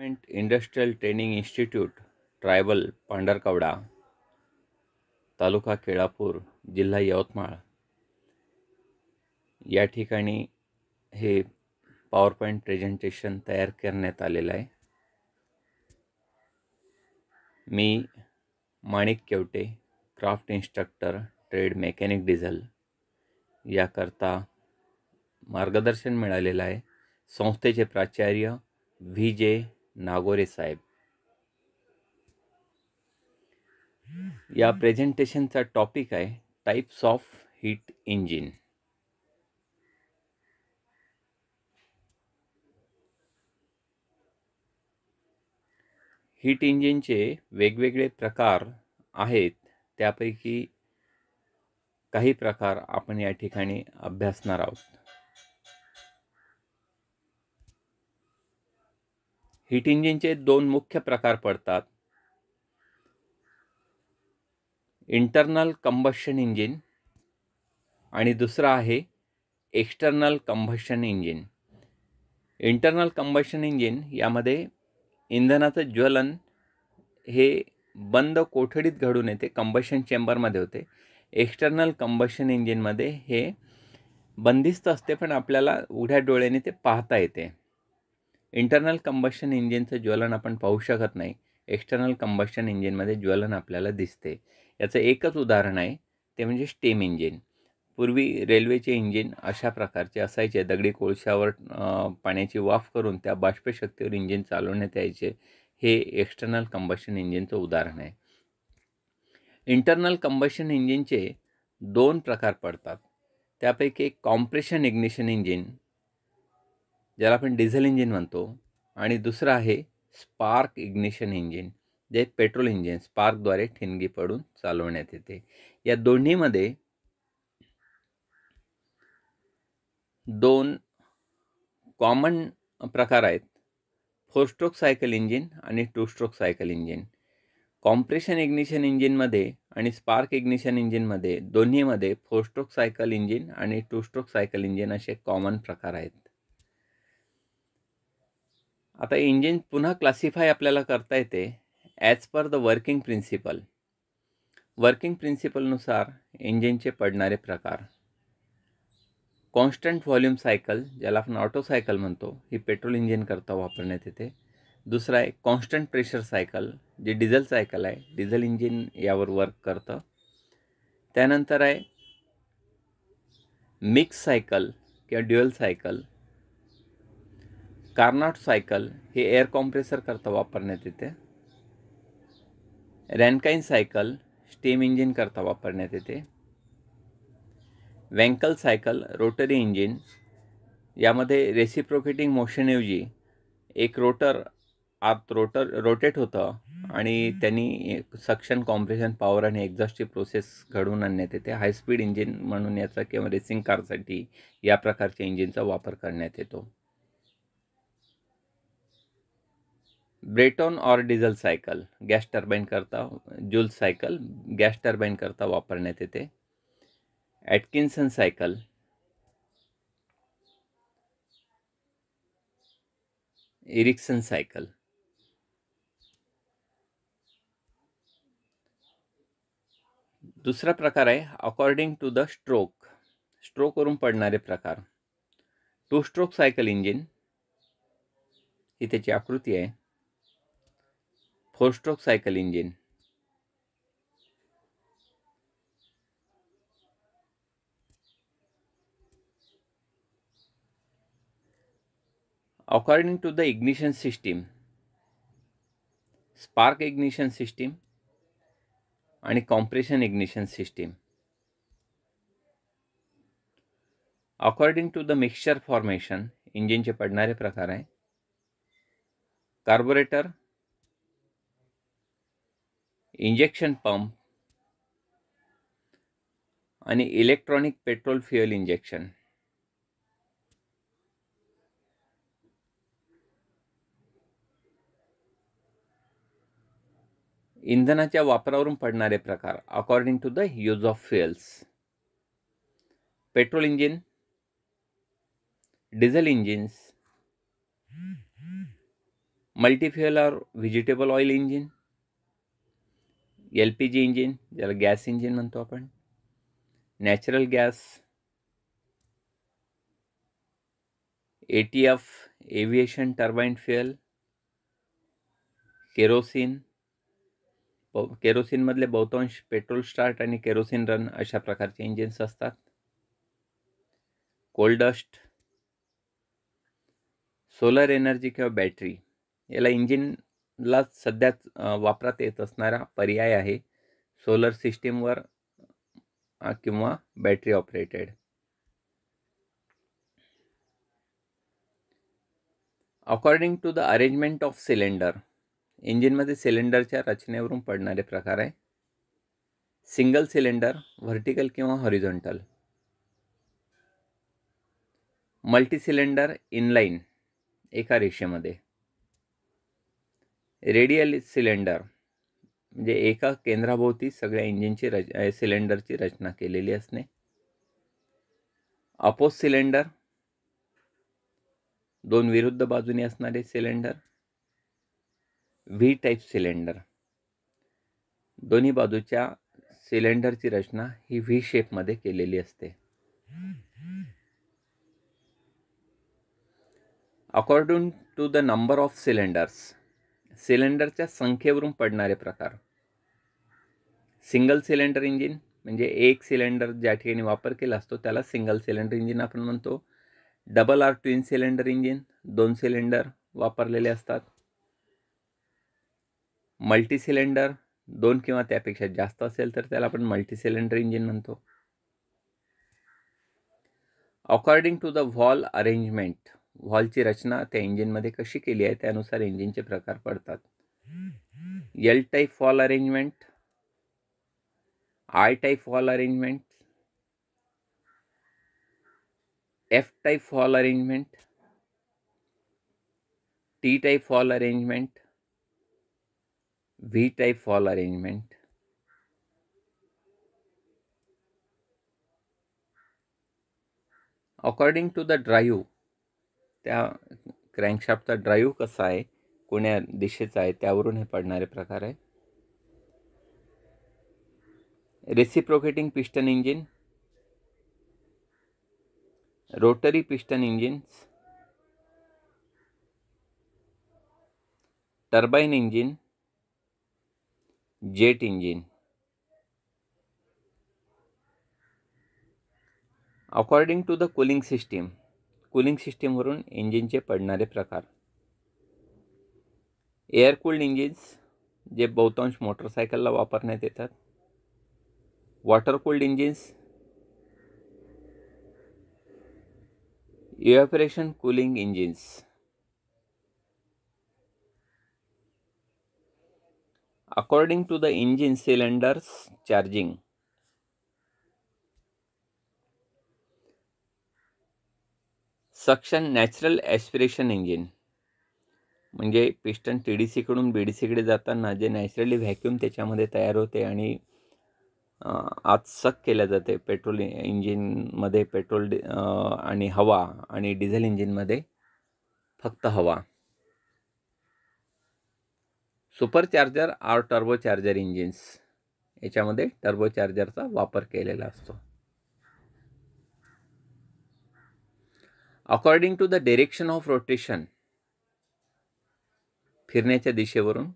Industrial training institute tribal Pandharkawada taluka Kelapur जिल्हा यवतमाळ या ठिकाणी हे पॉवर पॉईंट प्रेझेंटेशन तयार करण्यात आलेलं आहे. मी Manik Kewate, craft instructor, trade mechanic diesel याकरता मार्गदर्शन मिळालेलं आहे. संस्थेचे प्राचार्य V.J. नागोरे साहेब. या प्रेझेंटेशनचा टॉपिक आहे types of heat engine. Heat इंजिनचे वेगवेगळे प्रकार आहेत. त्यापैकी काही प्रकार आपण या ठिकाणी अभ्यासणार आहोत. हीट इंजिनचे दोन मुख्य प्रकार पडतात. इंटरनल कंबशन इंजिन आणि दुसरा आहे external combustion engine. Internal combustion engine यामध्ये इंधनाचं ज्वलन हे बंद कोठडीत घडून येते, कंबशन चेंबरमध्ये होते. एक्सटर्नल कंबशन इंजिनमध्ये हे बंदिस्त असते, पण आपल्याला उघड्या डोळ्याने ते पाहता येते. इंटरनल कंबशन इंजिनचं ज्वलन आपण पाहू शकत नाही. एक्सटर्नल कंबशन इंजिनमध्ये ज्वलन आपल्याला दिसते. याचं एकच उदाहरण आहे, ते म्हणजे स्टीम इंजिन. पूर्वी रेल्वेचे इंजिन अशा प्रकारचे असायचे. दगडी कोळशावर पाण्याची वाफ करून त्या बाष्पशक्तीवर इंजिन चालवण्यात यायचे. हे एक्सटर्नल कंबशन इंजिनचं उदाहरण आहे. इंटरनल कंबशन इंजिनचे दोन प्रकार पडतात. त्यापैकी एक कॉम्प्रेशन इग्निशन इंजिन, ज्याला आपण डिझेल इंजिन म्हणतो, आणि दुसरं आहे स्पार्क इग्निशन इंजिन, जे पेट्रोल इंजिन स्पार्कद्वारे ठिणगी पडून चालवण्यात येते. या दोन्हीमध्ये दोन कॉमन प्रकार आहेत, 4 स्ट्रोक सायकल इंजिन आणि 2 stroke cycle engine. Compression ignition इंजिनमध्ये आणि स्पार्क इग्निशन इंजिनमध्ये दोन्हीमध्ये 4 स्ट्रोक सायकल इंजिन आणि 2 स्ट्रोक सायकल इंजिन असे कॉमन प्रकार आहेत. आता इंजिन पुन्हा क्लासिफाय आपल्याला करता येते as per the working principle. Working प्रिन्सिपलनुसार इंजिनचे पडणारे प्रकार. कॉन्स्टंट व्हॉल्यूम सायकल, ज्याला आपण ऑटो सायकल म्हणतो, ही पेट्रोल इंजिन करता वापरण्यात येते. दुसरा आहे कॉन्स्टंट प्रेशर सायकल, जे डिझेल सायकल आहे. डिझेल इंजिन यावर वर्क करतं. त्यानंतर आहे मिक्स सायकल किंवा ड्युअल सायकल. कार्नॉट सायकल हे एअर कॉम्प्रेसर करता वापरण्यात येते. रॅनकाईन सायकल स्टीम इंजिन करता वापरण्यात येते. वँकल सायकल रोटरी इंजिन, यामध्ये रेसिप्रोकेटिंग मोशनऐवजी एक रोटर आत रोटेट होतं आणि त्यांनी सक्शन, कॉम्प्रेशन, पॉवर आणि एक्झॉस्टची प्रोसेस घडवून आणण्यात येते. हायस्पीड इंजिन म्हणून याचा किंवा रेसिंग कारसाठी या प्रकारच्या इंजिनचा वापर करण्यात येतो. Brayton or diesel cycle gas turbine करता, जूल सायकल गॅस टर्बाईन करता वापरण्यात येते. ॲटकिन्सन सायकल, एरिक्सन सायकल. दुसरा प्रकार आहे अकॉर्डिंग टू द स्ट्रोक, स्ट्रोकवरून पडणारे प्रकार. 2 स्ट्रोक सायकल इंजिन ही त्याची आकृती आहे. 4 stroke cycle engine. According to the ignition system, spark ignition system आणि compression ignition system. According to the mixture formation, इंजिनचे पडणारे प्रकार आहे कार्बोरेटर, इंजेक्शन पंप आणि इलेक्ट्रॉनिक पेट्रोल फ्युएल इंजेक्शन. इंधनाच्या वापरावरून पडणारे प्रकार according to the use of fuels. Petrol engine, diesel engines, multifuel और vegetable oil engine, LPG engine ज्याला गॅस इंजिन म्हणतो आपण, natural gas, ATF aviation turbine fuel, केरोसिनमधले बहुतांश पेट्रोल स्टार्ट आणि केरोसिन रन अशा प्रकारचे इंजिन्स असतात. कोल डस्ट, सोलर एनर्जी किंवा बॅटरी, याला इंजिनला सध्या वापरात येत असणारा पर्याय आहे सोलर सिस्टीमवर किंवा battery operated. According to the arrangement of cylinder, इंजिनमध्ये सिलेंडरच्या रचनेवरून पडणारे प्रकार आहे. सिंगल सिलेंडर, व्हर्टिकल किंवा हॉरिझॉन्टल. मल्टी सिलेंडर, इनलाइन एका रेषेमध्ये. रेडियल सिलेंडर म्हणजे एका केंद्राभोवती सगळ्या इंजिनची सिलेंडरची रचना केलेली असणे. अपोज सिलेंडर, दोन विरुद्ध बाजूने असणारे सिलेंडर. व्ही टाईप सिलेंडर, दोन्ही बाजूच्या सिलेंडरची रचना ही व्ही शेपमध्ये केलेली असते. According to the number of cylinders, सिलेंडरच्या संख्येवरून पडणारे प्रकार. सिंगल सिलेंडर इंजिन म्हणजे एक सिलेंडर ज्या ठिकाणी वापर केला असतो त्याला सिंगल सिलेंडर इंजिन आपण म्हणतो. Double or twin cylinder engine, दोन सिलेंडर वापरलेले असतात. मल्टी सिलेंडर, दोन किंवा त्यापेक्षा जास्त असेल तर त्याला आपण मल्टी सिलेंडर इंजिन म्हणतो. According to the valve arrangement, व्हॉल्वची रचना त्या इंजिनमध्ये कशी केली आहे त्यानुसार इंजिनचे प्रकार पडतात. L type valve arrangement, I type valve arrangement, F type valve arrangement, T type valve arrangement, V type valve arrangement. According to the drive, त्या क्रँकशाफ्टचा ड्राईव्ह कसा आहे, कोण्या दिशेचा आहे त्यावरून हे पडणारे प्रकार आहे. Reciprocating piston engine, rotary piston engines, turbine engine, jet engine. According to the cooling system, cooling सिस्टीमवरून इंजिनचे पडणारे प्रकार. एअर कूल्ड इंजिन्स जे बहुतांश मोटरसायकलला वापरण्यात येतात. Water cooled engines, evaporation cooling engines. According to the engine cylinders charging, suction natural aspiration engine म्हणजे पिस्टन TDC कडून BDC कडे जाताना जे नॅचरली व्हॅक्यूम त्याच्यामध्ये तयार होते आणि आत सक केल्या जाते. पेट्रोल इंजिनमध्ये पेट्रोल आणि हवा आणि डिझेल इंजिनमध्ये फक्त हवा. सुपरचार्जर और टर्बोचार्जर इंजिन्स, याच्यामध्ये टर्बोचार्जरचा वापर केलेला असतो. According to the direction of rotation, फिरण्याच्या दिशेवरून.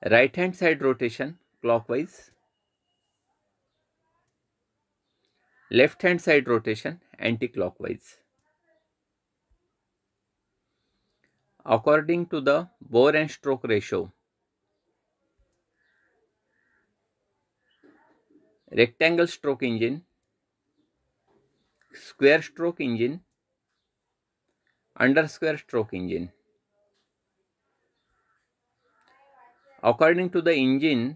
Right hand side rotation clockwise, left hand side rotation anti clockwise. According to the bore and stroke ratio, rectangle stroke engine, square stroke engine, under square stroke engine. According to the engine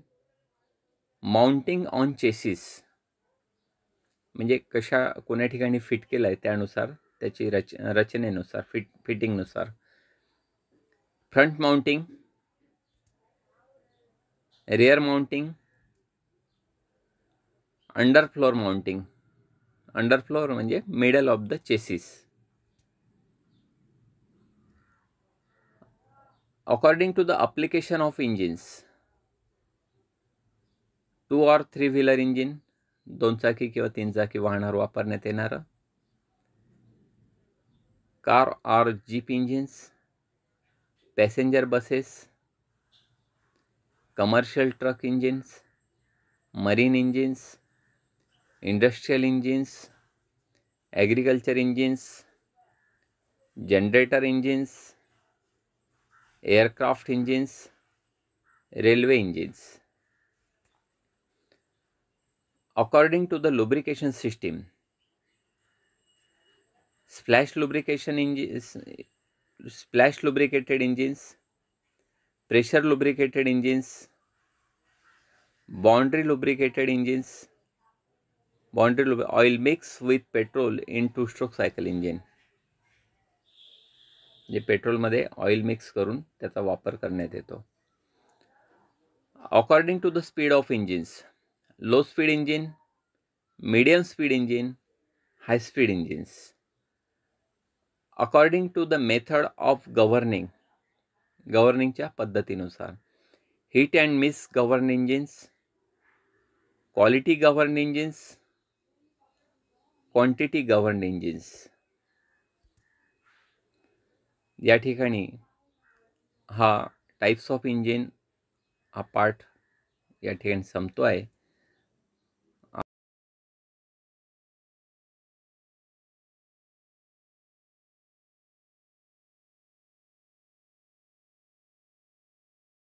mounting on chassis म्हणजे कोण्या ठिकाणी fit केलं आहे त्यानुसार त्याची रचनेनुसार फिटिंगनुसार. Front mounting, rear mounting, under floor mounting. Under floor म्हणजे middle of the chassis. According to the application of engines, 2 or 3 wheeler engine, 2 चाकी किंवा 3 चाकी वाहनावर वापरण्यात येणारं, कार और jeep engines, passenger buses, commercial truck engines, marine engines, industrial engines, agriculture engines, generator engines, aircraft engines, railway engines. According to the lubrication system, splash lubricated engines, pressure lubricated engines, boundary lubricated engines, oil mix with petrol in two-stroke cycle engine. जे पेट्रोलमध्ये oil mix करून त्याचा वापर करण्यात येतो. According to the speed of engines, low speed engine, medium speed engine, high speed engines. According to the method of गव्हर्निंगच्या पद्धतीनुसार, hit and miss govern engines, quality govern engines, quantity govern engines. या ठिकाणी हा types of engine हा part या ठिकाणी संपतो आहे.